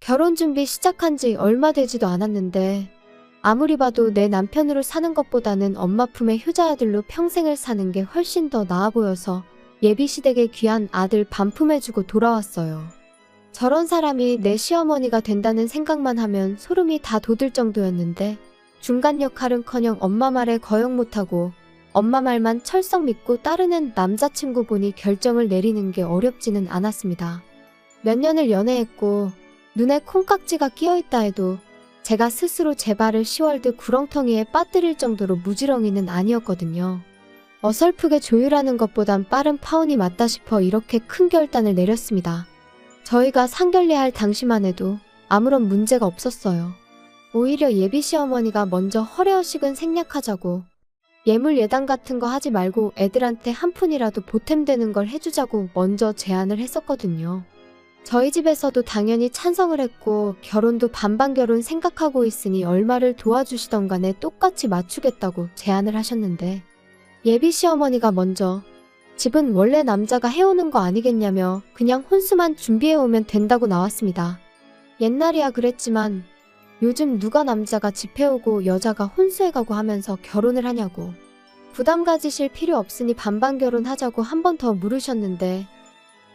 결혼 준비 시작한 지 얼마 되지도 않았는데 아무리 봐도 내 남편으로 사는 것보다는 엄마 품의 효자아들로 평생을 사는 게 훨씬 더 나아 보여서 예비시댁에 귀한 아들 반품해주고 돌아왔어요. 저런 사람이 내 시어머니가 된다는 생각만 하면 소름이 다 돋을 정도였는데 중간 역할은커녕 엄마 말에 거역 못하고 엄마 말만 철썩 믿고 따르는 남자친구 보니 결정을 내리는 게 어렵지는 않았습니다. 몇 년을 연애했고 눈에 콩깍지가 끼어있다 해도 제가 스스로 제 발을 10월드 구렁텅이에 빠뜨릴 정도로 무지렁이는 아니었거든요. 어설프게 조율하는 것보단 빠른 파혼이 맞다 싶어 이렇게 큰 결단을 내렸습니다. 저희가 상견례할 당시만 해도 아무런 문제가 없었어요. 오히려 예비 시어머니가 먼저 허례허식은 생략하자고 예물 예당 같은 거 하지 말고 애들한테 한 푼이라도 보탬되는 걸 해주자고 먼저 제안을 했었거든요. 저희 집에서도 당연히 찬성을 했고 결혼도 반반 결혼 생각하고 있으니 얼마를 도와주시던 간에 똑같이 맞추겠다고 제안을 하셨는데 예비 시어머니가 먼저 집은 원래 남자가 해오는 거 아니겠냐며 그냥 혼수만 준비해오면 된다고 나왔습니다. 옛날이야 그랬지만 요즘 누가 남자가 집 해오고 여자가 혼수해가고 하면서 결혼을 하냐고. 부담 가지실 필요 없으니 반반 결혼하자고 한 번 더 물으셨는데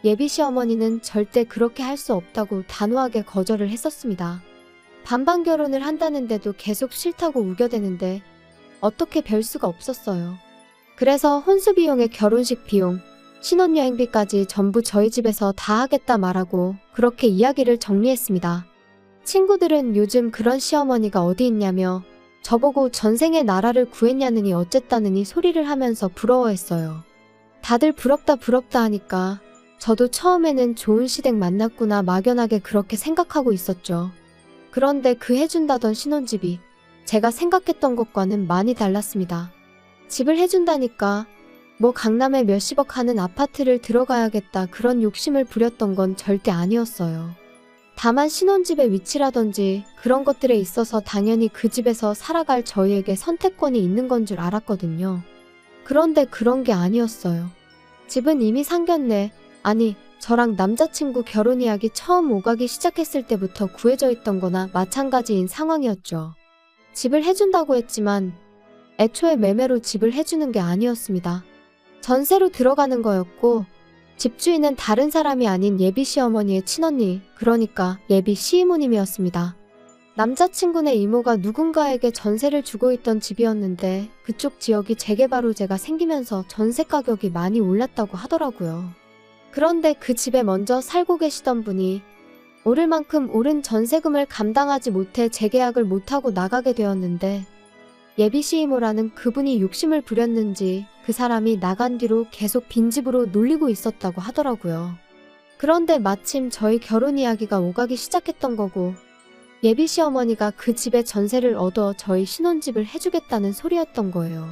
예비 시어머니는 절대 그렇게 할 수 없다고 단호하게 거절을 했었습니다. 반반 결혼을 한다는데도 계속 싫다고 우겨대는데 어떻게 별 수가 없었어요. 그래서 혼수 비용에 결혼식 비용, 신혼여행비까지 전부 저희 집에서 다 하겠다 말하고 그렇게 이야기를 정리했습니다. 친구들은 요즘 그런 시어머니가 어디 있냐며 저보고 전생에 나라를 구했냐느니 어쨌다느니 소리를 하면서 부러워했어요. 다들 부럽다 부럽다 하니까 저도 처음에는 좋은 시댁 만났구나 막연하게 그렇게 생각하고 있었죠. 그런데 그 해준다던 신혼집이 제가 생각했던 것과는 많이 달랐습니다. 집을 해준다니까 뭐 강남에 몇십억 하는 아파트를 들어가야겠다 그런 욕심을 부렸던 건 절대 아니었어요. 다만 신혼집의 위치라든지 그런 것들에 있어서 당연히 그 집에서 살아갈 저희에게 선택권이 있는 건 줄 알았거든요. 그런데 그런 게 아니었어요. 집은 이미 상견례, 아니 저랑 남자친구 결혼 이야기 처음 오가기 시작했을 때부터 구해져 있던 거나 마찬가지인 상황이었죠. 집을 해준다고 했지만 애초에 매매로 집을 해주는 게 아니었습니다. 전세로 들어가는 거였고 집주인은 다른 사람이 아닌 예비 시어머니의 친언니, 그러니까 예비 시이모님이었습니다. 남자친구네 이모가 누군가에게 전세를 주고 있던 집이었는데 그쪽 지역이 재개발 호재가 생기면서 전세 가격이 많이 올랐다고 하더라고요. 그런데 그 집에 먼저 살고 계시던 분이 오를 만큼 오른 전세금을 감당하지 못해 재계약을 못하고 나가게 되었는데 예비 시이모라는 그분이 욕심을 부렸는지 그 사람이 나간 뒤로 계속 빈집으로 놀리고 있었다고 하더라고요. 그런데 마침 저희 결혼 이야기가 오가기 시작했던 거고 예비 시어머니가 그 집의 전세를 얻어 저희 신혼집을 해주겠다는 소리였던 거예요.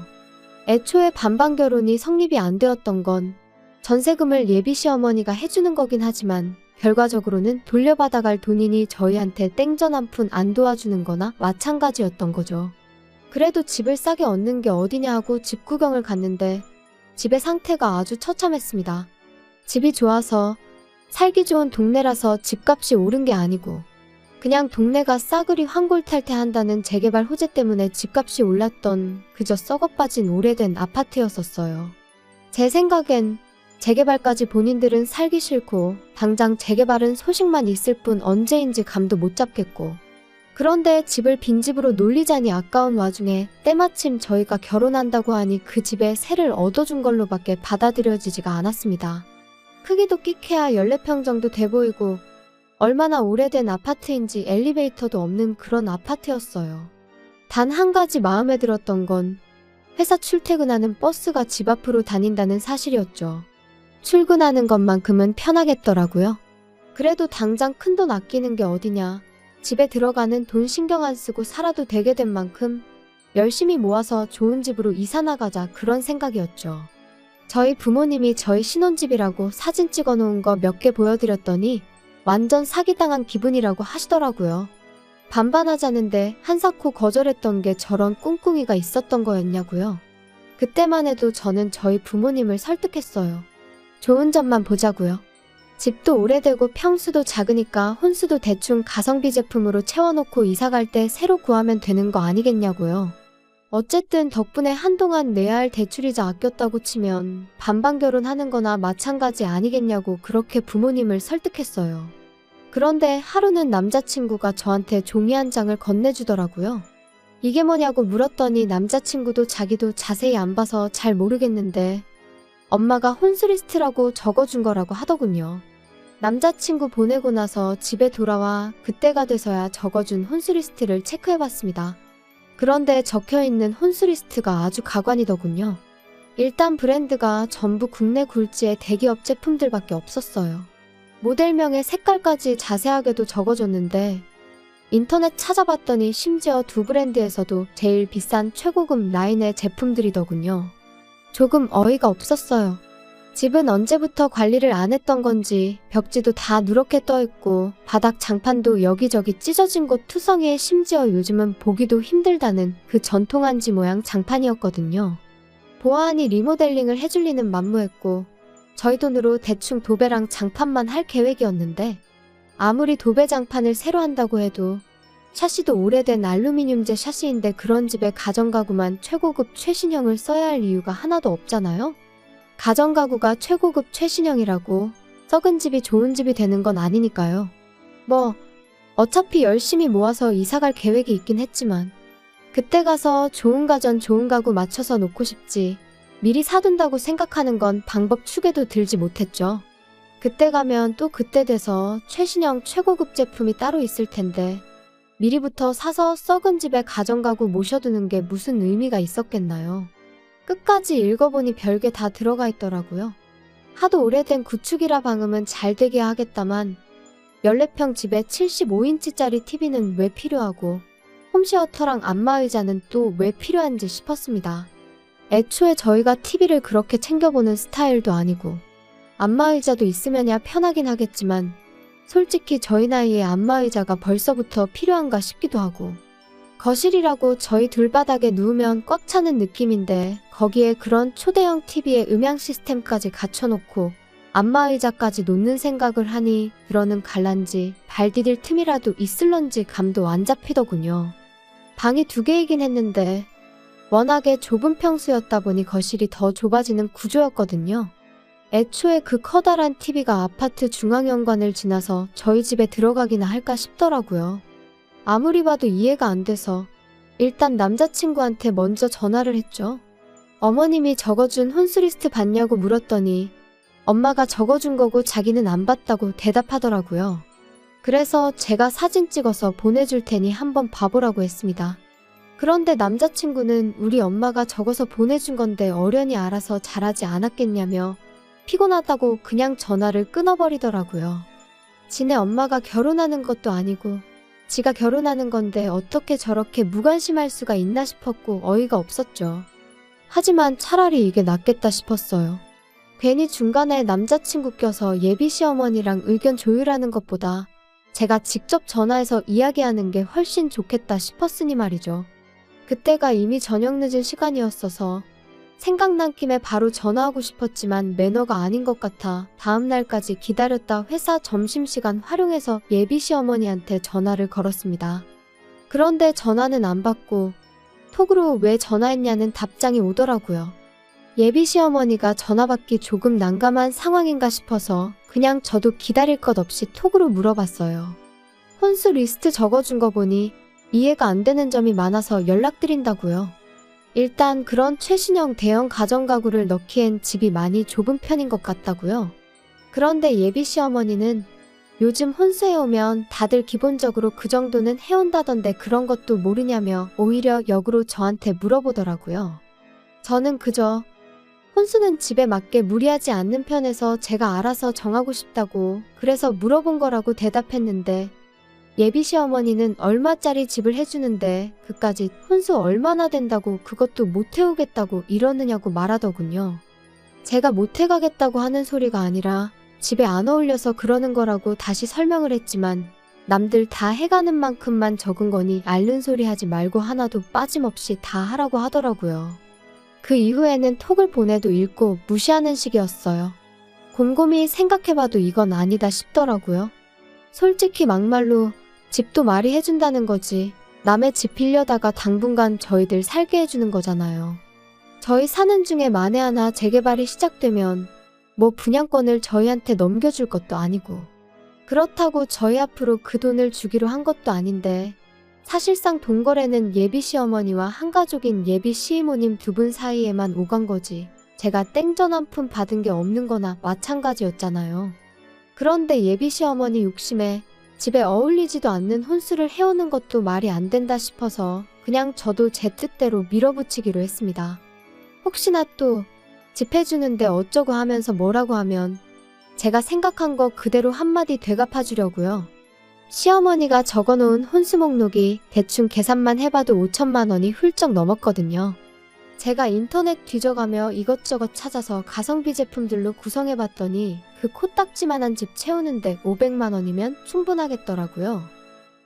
애초에 반반 결혼이 성립이 안 되었던 건 전세금을 예비 시어머니가 해주는 거긴 하지만 결과적으로는 돌려받아갈 돈이니 저희한테 땡전 한 푼 안 도와주는 거나 마찬가지였던 거죠. 그래도 집을 싸게 얻는 게 어디냐 하고 집 구경을 갔는데 집의 상태가 아주 처참했습니다. 집이 좋아서 살기 좋은 동네라서 집값이 오른 게 아니고 그냥 동네가 싸그리 환골탈퇴한다는 재개발 호재 때문에 집값이 올랐던 그저 썩어빠진 오래된 아파트였었어요. 제 생각엔 재개발까지 본인들은 살기 싫고 당장 재개발은 소식만 있을 뿐 언제인지 감도 못 잡겠고 그런데 집을 빈집으로 놀리자니 아까운 와중에 때마침 저희가 결혼한다고 하니 그 집에 세를 얻어준 걸로밖에 받아들여지지가 않았습니다. 크기도 끼케야 14평 정도 돼 보이고 얼마나 오래된 아파트인지 엘리베이터도 없는 그런 아파트였어요. 단 한 가지 마음에 들었던 건 회사 출퇴근하는 버스가 집 앞으로 다닌다는 사실이었죠. 출근하는 것만큼은 편하겠더라고요. 그래도 당장 큰돈 아끼는 게 어디냐. 집에 들어가는 돈 신경 안 쓰고 살아도 되게 된 만큼 열심히 모아서 좋은 집으로 이사 나가자 그런 생각이었죠. 저희 부모님이 저희 신혼집이라고 사진 찍어 놓은 거 몇 개 보여드렸더니 완전 사기당한 기분이라고 하시더라고요. 반반하자는데 한사코 거절했던 게 저런 꿍꿍이가 있었던 거였냐고요. 그때만 해도 저는 저희 부모님을 설득했어요. 좋은 점만 보자고요. 집도 오래되고 평수도 작으니까 혼수도 대충 가성비 제품으로 채워놓고 이사 갈 때 새로 구하면 되는 거 아니겠냐고요. 어쨌든 덕분에 한동안 내야 할 대출이자 아꼈다고 치면 반반 결혼하는 거나 마찬가지 아니겠냐고 그렇게 부모님을 설득했어요. 그런데 하루는 남자친구가 저한테 종이 한 장을 건네주더라고요. 이게 뭐냐고 물었더니 남자친구도 자기도 자세히 안 봐서 잘 모르겠는데 엄마가 혼수 리스트라고 적어준 거라고 하더군요. 남자친구 보내고 나서 집에 돌아와 그때가 돼서야 적어준 혼수 리스트를 체크해봤습니다. 그런데 적혀있는 혼수 리스트가 아주 가관이더군요. 일단 브랜드가 전부 국내 굴지의 대기업 제품들밖에 없었어요. 모델명에 색깔까지 자세하게도 적어줬는데 인터넷 찾아봤더니 심지어 두 브랜드에서도 제일 비싼 최고급 라인의 제품들이더군요. 조금 어이가 없었어요. 집은 언제부터 관리를 안 했던 건지 벽지도 다 누렇게 떠있고 바닥 장판도 여기저기 찢어진 곳 투성이에 심지어 요즘은 보기도 힘들다는 그 전통 한지 모양 장판이었거든요. 보아하니 리모델링을 해줄 리는 만무했고 저희 돈으로 대충 도배랑 장판만 할 계획이었는데 아무리 도배 장판을 새로 한다고 해도 샤시도 오래된 알루미늄재 샤시인데 그런 집에 가정가구만 최고급 최신형을 써야 할 이유가 하나도 없잖아요? 가정가구가 최고급 최신형이라고 썩은 집이 좋은 집이 되는 건 아니니까요. 어차피 열심히 모아서 이사갈 계획이 있긴 했지만 그때 가서 좋은 가전 좋은 가구 맞춰서 놓고 싶지 미리 사둔다고 생각하는 건 방법 축에도 들지 못했죠. 그때 가면 또 그때 돼서 최신형 최고급 제품이 따로 있을 텐데 미리부터 사서 썩은 집에 가정가구 모셔두는 게 무슨 의미가 있었겠나요? 끝까지 읽어보니 별게 다 들어가 있더라고요. 하도 오래된 구축이라 방음은 잘 되게 하겠다만 14평 집에 75인치짜리 TV는 왜 필요하고 홈시어터랑 안마의자는 또 왜 필요한지 싶었습니다. 애초에 저희가 TV를 그렇게 챙겨보는 스타일도 아니고 안마의자도 있으면야 편하긴 하겠지만 솔직히 저희 나이에 안마의자가 벌써부터 필요한가 싶기도 하고 거실이라고 저희 둘바닥에 누우면 꽉 차는 느낌인데 거기에 그런 초대형 TV에 음향 시스템까지 갖춰놓고 안마의자까지 놓는 생각을 하니 들어는 갈란지 발 디딜 틈이라도 있을런지 감도 안 잡히더군요. 방이 2개이긴 했는데 워낙에 좁은 평수였다 보니 거실이 더 좁아지는 구조였거든요. 애초에 그 커다란 TV가 아파트 중앙현관을 지나서 저희 집에 들어가기나 할까 싶더라고요. 아무리 봐도 이해가 안 돼서 일단 남자친구한테 먼저 전화를 했죠. 어머님이 적어준 혼수리스트 봤냐고 물었더니 엄마가 적어준 거고 자기는 안 봤다고 대답하더라고요. 그래서 제가 사진 찍어서 보내줄 테니 한번 봐보라고 했습니다. 그런데 남자친구는 우리 엄마가 적어서 보내준 건데 어련히 알아서 잘하지 않았겠냐며 피곤하다고 그냥 전화를 끊어버리더라고요. 지네 엄마가 결혼하는 것도 아니고 지가 결혼하는 건데 어떻게 저렇게 무관심할 수가 있나 싶었고 어이가 없었죠. 하지만 차라리 이게 낫겠다 싶었어요. 괜히 중간에 남자친구 껴서 예비 시어머니랑 의견 조율하는 것보다 제가 직접 전화해서 이야기하는 게 훨씬 좋겠다 싶었으니 말이죠. 그때가 이미 저녁 늦은 시간이었어서 생각난 김에 바로 전화하고 싶었지만 매너가 아닌 것 같아 다음날까지 기다렸다 회사 점심시간 활용해서 예비 시어머니한테 전화를 걸었습니다. 그런데 전화는 안 받고 톡으로 왜 전화했냐는 답장이 오더라고요. 예비 시어머니가 전화 받기 조금 난감한 상황인가 싶어서 그냥 저도 기다릴 것 없이 톡으로 물어봤어요. 혼수 리스트 적어준 거 보니 이해가 안 되는 점이 많아서 연락드린다고요. 일단 그런 최신형 대형 가정가구를 넣기엔 집이 많이 좁은 편인 것 같다고요. 그런데 예비 시어머니는 요즘 혼수해오면 다들 기본적으로 그 정도는 해온다던데 그런 것도 모르냐며 오히려 역으로 저한테 물어보더라고요. 저는 그저 혼수는 집에 맞게 무리하지 않는 편에서 제가 알아서 정하고 싶다고 그래서 물어본 거라고 대답했는데 예비 시어머니는 얼마짜리 집을 해주는데 그까짓 혼수 얼마나 된다고 그것도 못 해오겠다고 이러느냐고 말하더군요. 제가 못 해가겠다고 하는 소리가 아니라 집에 안 어울려서 그러는 거라고 다시 설명을 했지만 남들 다 해가는 만큼만 적은 거니 앓는 소리 하지 말고 하나도 빠짐없이 다 하라고 하더라고요. 그 이후에는 톡을 보내도 읽고 무시하는 식이었어요. 곰곰이 생각해봐도 이건 아니다 싶더라고요. 솔직히 막말로 집도 말이 해준다는 거지. 남의 집 빌려다가 당분간 저희들 살게 해주는 거잖아요. 저희 사는 중에 만에 하나 재개발이 시작되면 뭐 분양권을 저희한테 넘겨줄 것도 아니고 그렇다고 저희 앞으로 그 돈을 주기로 한 것도 아닌데 사실상 돈거래는 예비 시어머니와 한가족인 예비 시이모님 두 분 사이에만 오간 거지 제가 땡전 한 푼 받은 게 없는 거나 마찬가지였잖아요. 그런데 예비 시어머니 욕심에 집에 어울리지도 않는 혼수를 해오는 것도 말이 안 된다 싶어서 그냥 저도 제 뜻대로 밀어붙이기로 했습니다. 혹시나 또 집 해주는데 어쩌고 하면서 뭐라고 하면 제가 생각한 거 그대로 한마디 되갚아주려고요. 시어머니가 적어놓은 혼수 목록이 대충 계산만 해봐도 5천만 원이 훌쩍 넘었거든요. 제가 인터넷 뒤져가며 이것저것 찾아서 가성비 제품들로 구성해봤더니 그 코딱지만한 집 채우는데 500만 원이면 충분하겠더라고요.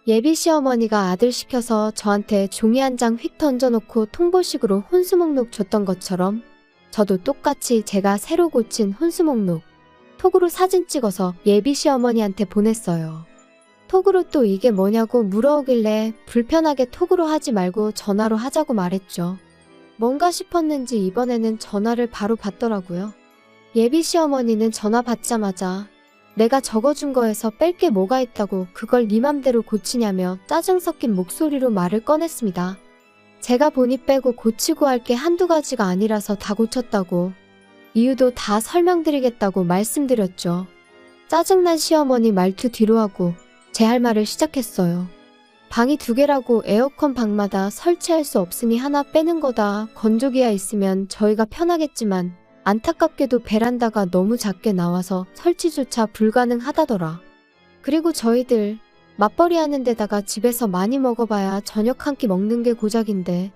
예비 시어머니가 아들 시켜서 저한테 종이 한 장 휙 던져놓고 통보식으로 혼수 목록 줬던 것처럼 저도 똑같이 제가 새로 고친 혼수 목록 톡으로 사진 찍어서 예비 시어머니한테 보냈어요. 톡으로 또 이게 뭐냐고 물어오길래 불편하게 톡으로 하지 말고 전화로 하자고 말했죠. 뭔가 싶었는지 이번에는 전화를 바로 받더라고요. 예비 시어머니는 전화 받자마자 내가 적어준 거에서 뺄 게 뭐가 있다고 그걸 네 맘대로 고치냐며 짜증 섞인 목소리로 말을 꺼냈습니다. 제가 보니 빼고 고치고 할 게 한두 가지가 아니라서 다 고쳤다고 이유도 다 설명드리겠다고 말씀드렸죠. 짜증난 시어머니 말투 뒤로 하고 제 할 말을 시작했어요. 방이 2개라고 에어컨 방마다 설치할 수 없으니 하나 빼는 거다. 건조기야 있으면 저희가 편하겠지만 안타깝게도 베란다가 너무 작게 나와서 설치조차 불가능하다더라. 그리고 저희들 맞벌이 하는 데다가 집에서 많이 먹어봐야 저녁 한 끼 먹는 게 고작인데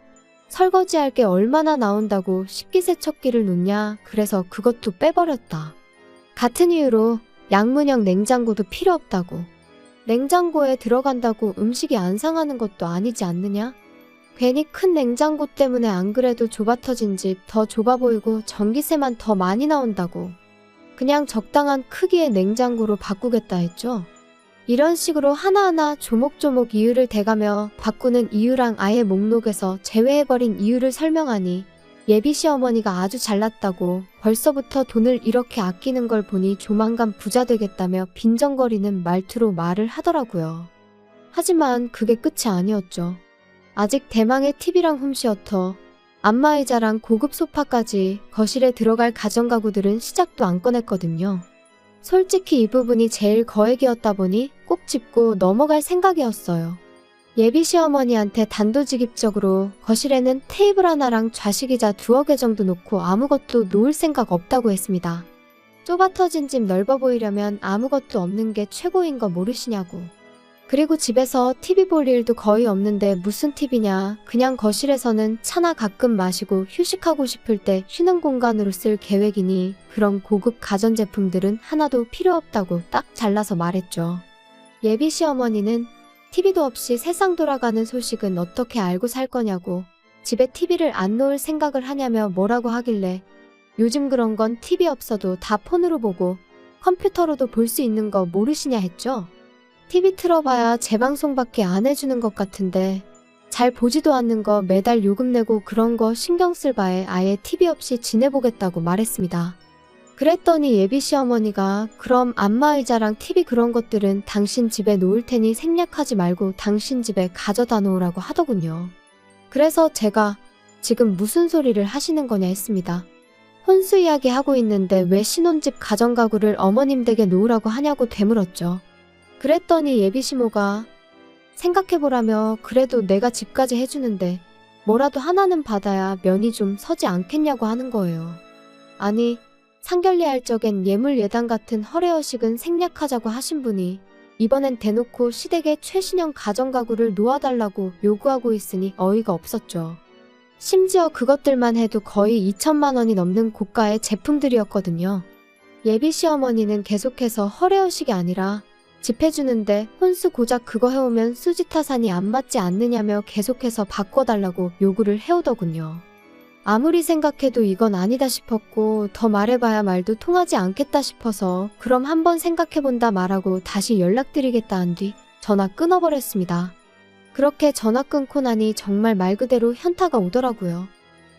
설거지할 게 얼마나 나온다고 식기세척기를 놓냐. 그래서 그것도 빼버렸다. 같은 이유로 양문형 냉장고도 필요 없다고. 냉장고에 들어간다고 음식이 안 상하는 것도 아니지 않느냐? 괜히 큰 냉장고 때문에 안 그래도 좁아 터진 집 더 좁아 보이고 전기세만 더 많이 나온다고. 그냥 적당한 크기의 냉장고로 바꾸겠다 했죠. 이런 식으로 하나하나 조목조목 이유를 대가며 바꾸는 이유랑 아예 목록에서 제외해버린 이유를 설명하니 예비 시어머니가 아주 잘났다고 벌써부터 돈을 이렇게 아끼는 걸 보니 조만간 부자 되겠다며 빈정거리는 말투로 말을 하더라고요. 하지만 그게 끝이 아니었죠. 아직 대망의 TV랑 홈시어터, 안마의자랑 고급 소파까지 거실에 들어갈 가전가구들은 시작도 안 꺼냈거든요. 솔직히 이 부분이 제일 거액이었다 보니 꼭 짚고 넘어갈 생각이었어요. 예비 시어머니한테 단도직입적으로 거실에는 테이블 하나랑 좌식의자 2개 정도 놓고 아무것도 놓을 생각 없다고 했습니다. 좁아 터진 집 넓어 보이려면 아무것도 없는 게 최고인 거 모르시냐고. 그리고 집에서 TV 볼 일도 거의 없는데 무슨 TV냐. 그냥 거실에서는 차나 가끔 마시고 휴식하고 싶을 때 쉬는 공간으로 쓸 계획이니 그런 고급 가전제품들은 하나도 필요 없다고 딱 잘라서 말했죠. 예비 시어머니는 TV도 없이 세상 돌아가는 소식은 어떻게 알고 살 거냐고 집에 TV를 안 놓을 생각을 하냐며 뭐라고 하길래 요즘 그런 건 TV 없어도 다 폰으로 보고 컴퓨터로도 볼 수 있는 거 모르시냐 했죠. TV 틀어봐야 재방송밖에 안 해주는 것 같은데 잘 보지도 않는 거 매달 요금 내고 그런 거 신경 쓸 바에 아예 TV 없이 지내보겠다고 말했습니다. 그랬더니 예비 시어머니가 그럼 안마의자랑 TV 그런 것들은 당신 집에 놓을 테니 생략하지 말고 당신 집에 가져다 놓으라고 하더군요. 그래서 제가 지금 무슨 소리를 하시는 거냐 했습니다. 혼수 이야기 하고 있는데 왜 신혼집 가전가구를 어머님 댁에 놓으라고 하냐고 되물었죠. 그랬더니 예비 시모가 생각해보라며 그래도 내가 집까지 해주는데 뭐라도 하나는 받아야 면이 좀 서지 않겠냐고 하는 거예요. 아니 상견례할 적엔 예물 예당 같은 허례허식은 생략하자고 하신 분이 이번엔 대놓고 시댁에 최신형 가전가구를 놓아달라고 요구하고 있으니 어이가 없었죠. 심지어 그것들만 해도 거의 2천만 원이 넘는 고가의 제품들이었거든요. 예비 시어머니는 계속해서 허례허식이 아니라 집 해주는데 혼수 고작 그거 해오면 수지타산이 안 맞지 않느냐며 계속해서 바꿔달라고 요구를 해오더군요. 아무리 생각해도 이건 아니다 싶었고 더 말해봐야 말도 통하지 않겠다 싶어서 그럼 한번 생각해본다 말하고 다시 연락드리겠다 한 뒤 전화 끊어버렸습니다. 그렇게 전화 끊고 나니 정말 말 그대로 현타가 오더라고요.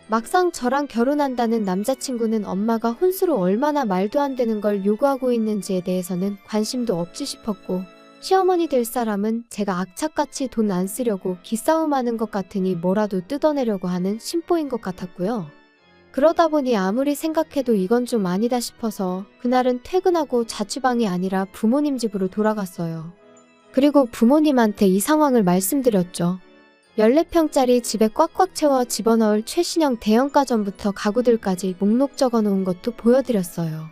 막상 저랑 결혼한다는 남자친구는 엄마가 혼수로 얼마나 말도 안 되는 걸 요구하고 있는지에 대해서는 관심도 없지 싶었고 시어머니 될 사람은 제가 악착같이 돈 안 쓰려고 기싸움하는 것 같으니 뭐라도 뜯어내려고 하는 심보인 것 같았고요. 그러다 보니 아무리 생각해도 이건 좀 아니다 싶어서 그날은 퇴근하고 자취방이 아니라 부모님 집으로 돌아갔어요. 그리고 부모님한테 이 상황을 말씀드렸죠. 14평짜리 집에 꽉꽉 채워 집어넣을 최신형 대형가전부터 가구들까지 목록 적어놓은 것도 보여드렸어요.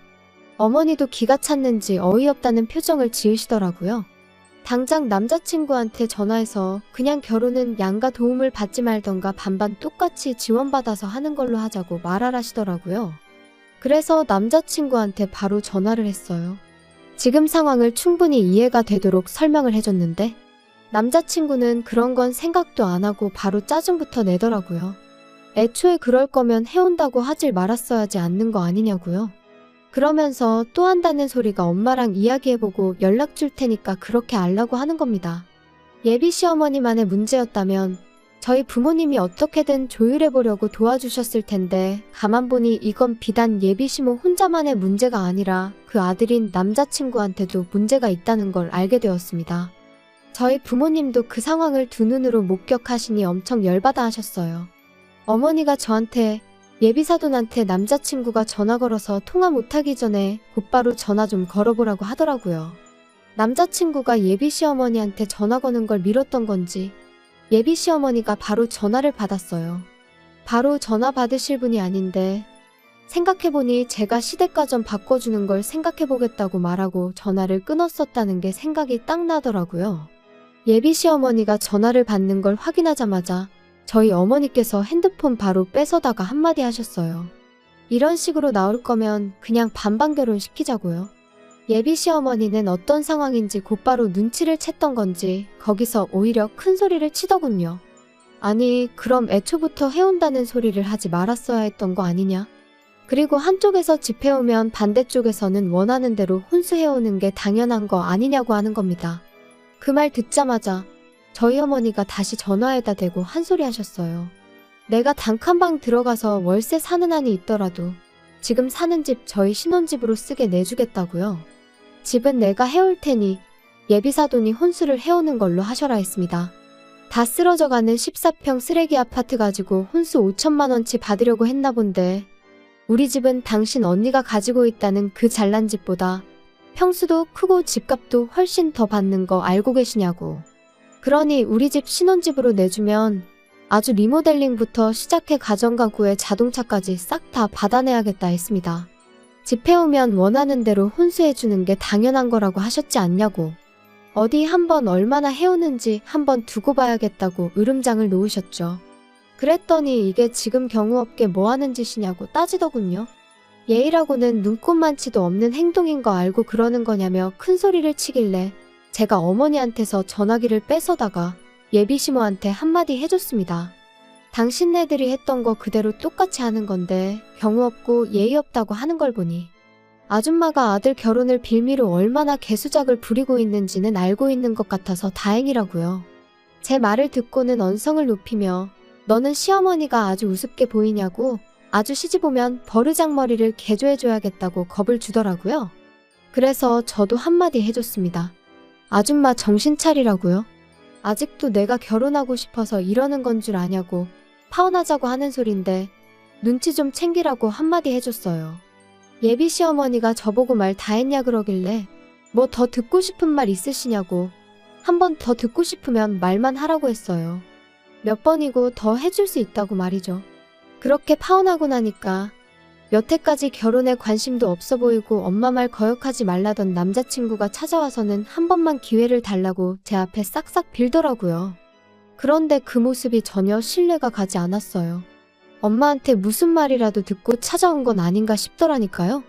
어머니도 기가 찼는지 어이없다는 표정을 지으시더라고요. 당장 남자친구한테 전화해서 그냥 결혼은 양가 도움을 받지 말던가 반반 똑같이 지원받아서 하는 걸로 하자고 말하라시더라고요. 그래서 남자친구한테 바로 전화를 했어요. 지금 상황을 충분히 이해가 되도록 설명을 해줬는데 남자친구는 그런 건 생각도 안 하고 바로 짜증부터 내더라고요. 애초에 그럴 거면 해온다고 하질 말았어야지 않는 거 아니냐고요. 그러면서 또 한다는 소리가 엄마랑 이야기해보고 연락 줄 테니까 그렇게 알라고 하는 겁니다. 예비 시어머니만의 문제였다면 저희 부모님이 어떻게든 조율해보려고 도와주셨을 텐데 가만 보니 이건 비단 예비 시모 혼자만의 문제가 아니라 그 아들인 남자친구한테도 문제가 있다는 걸 알게 되었습니다. 저희 부모님도 그 상황을 두 눈으로 목격하시니 엄청 열받아 하셨어요. 어머니가 저한테 예비사돈한테 남자친구가 전화 걸어서 통화 못하기 전에 곧바로 전화 좀 걸어보라고 하더라고요. 남자친구가 예비시어머니한테 전화 거는 걸 미뤘던 건지 예비시어머니가 바로 전화를 받았어요. 바로 전화 받으실 분이 아닌데 생각해보니 제가 시댁가전 바꿔주는 걸 생각해보겠다고 말하고 전화를 끊었었다는 게 생각이 딱 나더라고요. 예비시어머니가 전화를 받는 걸 확인하자마자 저희 어머니께서 핸드폰 바로 뺏어다가 한마디 하셨어요. 이런 식으로 나올 거면 그냥 반반 결혼시키자고요. 예비 시어머니는 어떤 상황인지 곧바로 눈치를 챘던 건지 거기서 오히려 큰 소리를 치더군요. 아니 그럼 애초부터 해온다는 소리를 하지 말았어야 했던 거 아니냐? 그리고 한쪽에서 집 해오면 반대쪽에서는 원하는 대로 혼수해오는 게 당연한 거 아니냐고 하는 겁니다. 그 말 듣자마자 저희 어머니가 다시 전화에다 대고 한 소리 하셨어요. 내가 단칸방 들어가서 월세 사는 한이 있더라도 지금 사는 집 저희 신혼집으로 쓰게 내주겠다고요. 집은 내가 해올 테니 예비사돈이 혼수를 해오는 걸로 하셔라 했습니다. 다 쓰러져가는 14평 쓰레기 아파트 가지고 혼수 5천만 원치 받으려고 했나 본데 우리 집은 당신 언니가 가지고 있다는 그 잘난 집보다 평수도 크고 집값도 훨씬 더 받는 거 알고 계시냐고. 그러니 우리 집 신혼집으로 내주면 아주 리모델링부터 시작해 가정가구에 자동차까지 싹 다 받아내야겠다 했습니다. 집 해오면 원하는 대로 혼수해주는 게 당연한 거라고 하셨지 않냐고. 어디 한번 얼마나 해오는지 한번 두고 봐야겠다고 으름장을 놓으셨죠. 그랬더니 이게 지금 경우없게 뭐하는 짓이냐고 따지더군요. 예의라고는 눈꼽만치도 없는 행동인 거 알고 그러는 거냐며 큰 소리를 치길래 제가 어머니한테서 전화기를 뺏어다가 예비시모한테 한마디 해줬습니다. 당신네들이 했던 거 그대로 똑같이 하는 건데 경우 없고 예의 없다고 하는 걸 보니 아줌마가 아들 결혼을 빌미로 얼마나 개수작을 부리고 있는지는 알고 있는 것 같아서 다행이라고요. 제 말을 듣고는 언성을 높이며 너는 시어머니가 아주 우습게 보이냐고 아주 시집 오면 버르장머리를 개조해줘야겠다고 겁을 주더라고요. 그래서 저도 한마디 해줬습니다. 아줌마 정신 차리라고요. 아직도 내가 결혼하고 싶어서 이러는 건 줄 아냐고 파혼하자고 하는 소린데 눈치 좀 챙기라고 한마디 해줬어요. 예비 시어머니가 저보고 말 다 했냐 그러길래 뭐 더 듣고 싶은 말 있으시냐고 한 번 더 듣고 싶으면 말만 하라고 했어요. 몇 번이고 더 해줄 수 있다고 말이죠. 그렇게 파혼하고 나니까 여태까지 결혼에 관심도 없어 보이고 엄마 말 거역하지 말라던 남자친구가 찾아와서는 한 번만 기회를 달라고 제 앞에 싹싹 빌더라고요. 그런데 그 모습이 전혀 신뢰가 가지 않았어요. 엄마한테 무슨 말이라도 듣고 찾아온 건 아닌가 싶더라니까요.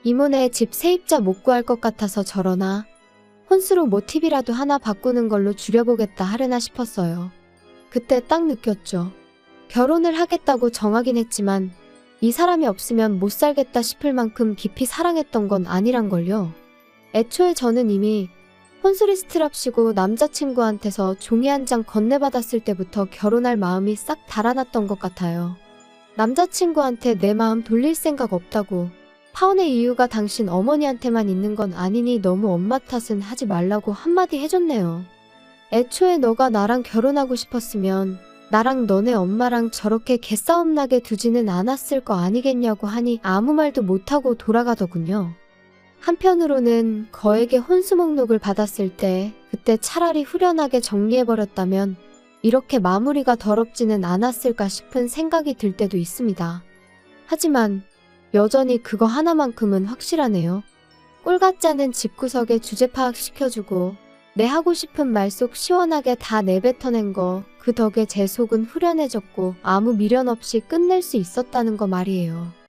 이모네 집 세입자 못 구할 것 같아서 저러나 혼수로 뭐 팁이라도 하나 바꾸는 걸로 줄여보겠다 하려나 싶었어요. 그때 딱 느꼈죠. 결혼을 하겠다고 정하긴 했지만 이 사람이 없으면 못 살겠다 싶을 만큼 깊이 사랑했던 건 아니란걸요. 애초에 저는 이미 혼수리 스트랍시고 남자친구한테서 종이 한 장 건네받았을 때부터 결혼할 마음이 싹 달아났던 것 같아요. 남자친구한테 내 마음 돌릴 생각 없다고. 파혼의 이유가 당신 어머니한테만 있는 건 아니니 너무 엄마 탓은 하지 말라고 한마디 해줬네요. 애초에 너가 나랑 결혼하고 싶었으면 나랑 너네 엄마랑 저렇게 개싸움 나게 두지는 않았을 거 아니겠냐고 하니 아무 말도 못하고 돌아가더군요. 한편으로는 거액의 혼수 목록을 받았을 때 그때 차라리 후련하게 정리해버렸다면 이렇게 마무리가 더럽지는 않았을까 싶은 생각이 들 때도 있습니다. 하지만 여전히 그거 하나만큼은 확실하네요. 꼴 같지 않은 집구석에 주제 파악시켜주고 내 하고 싶은 말 속 시원하게 다 내뱉어낸 거, 그 덕에 제 속은 후련해졌고 아무 미련 없이 끝낼 수 있었다는 거 말이에요.